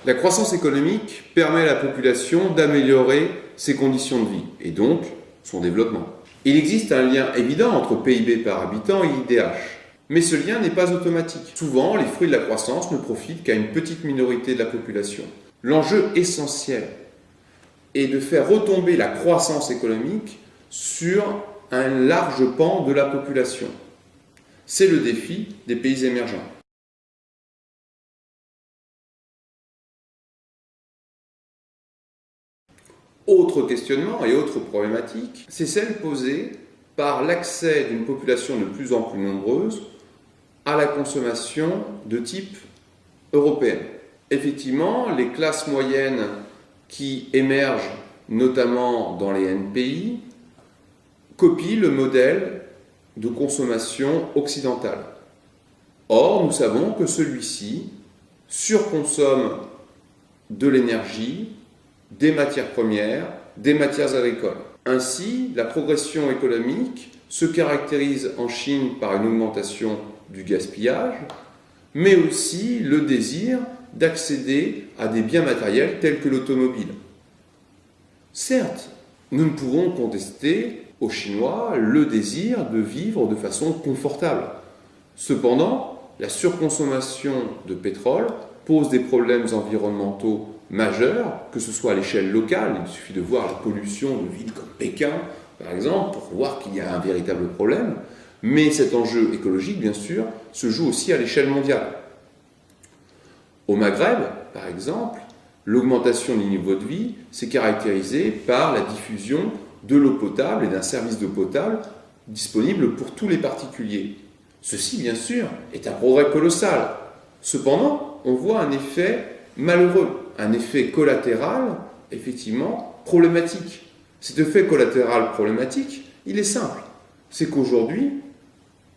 La croissance économique permet à la population d'améliorer ses conditions de vie et donc son développement. Il existe un lien évident entre PIB par habitant et IDH, mais ce lien n'est pas automatique. Souvent, les fruits de la croissance ne profitent qu'à une petite minorité de la population. L'enjeu essentiel est de faire retomber la croissance économique sur un large pan de la population. C'est le défi des pays émergents. Autre questionnement et autre problématique, c'est celle posée par l'accès d'une population de plus en plus nombreuse à la consommation de type européen. Effectivement, les classes moyennes qui émergent notamment dans les NPI copient le modèle de consommation occidentale. Or, nous savons que celui-ci surconsomme de l'énergie, des matières premières, des matières agricoles. Ainsi, la progression économique se caractérise en Chine par une augmentation du gaspillage, mais aussi le désir d'accéder à des biens matériels tels que l'automobile. Certes, nous ne pouvons contester aux Chinois le désir de vivre de façon confortable. Cependant, la surconsommation de pétrole pose des problèmes environnementaux majeurs, que ce soit à l'échelle locale, il suffit de voir la pollution de villes comme Pékin, par exemple, pour voir qu'il y a un véritable problème, mais cet enjeu écologique, bien sûr, se joue aussi à l'échelle mondiale. Au Maghreb, par exemple, l'augmentation du niveau de vie s'est caractérisée par la diffusion de l'eau potable et d'un service d'eau potable disponible pour tous les particuliers. Ceci, bien sûr, est un progrès colossal. Cependant, on voit un effet malheureux, un effet collatéral, effectivement, problématique. Cet effet collatéral problématique, il est simple. C'est qu'aujourd'hui,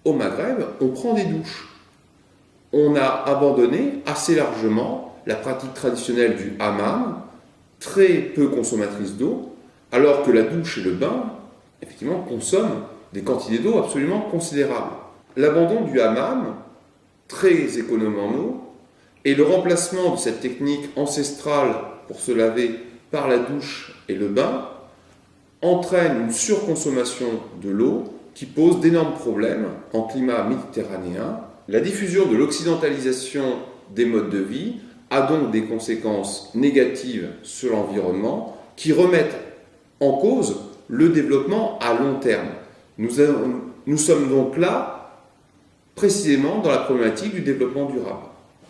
au Maghreb, on prend des douches. On a abandonné assez largement la pratique traditionnelle du hammam, très peu consommatrice d'eau, alors que la douche et le bain, effectivement, consomment des quantités d'eau absolument considérables. L'abandon du hammam, très économe en eau, et le remplacement de cette technique ancestrale pour se laver par la douche et le bain entraîne une surconsommation de l'eau qui pose d'énormes problèmes en climat méditerranéen. La diffusion de l'occidentalisation des modes de vie a donc des conséquences négatives sur l'environnement qui remettent en cause le développement à long terme. Nous sommes donc là précisément dans la problématique du développement durable.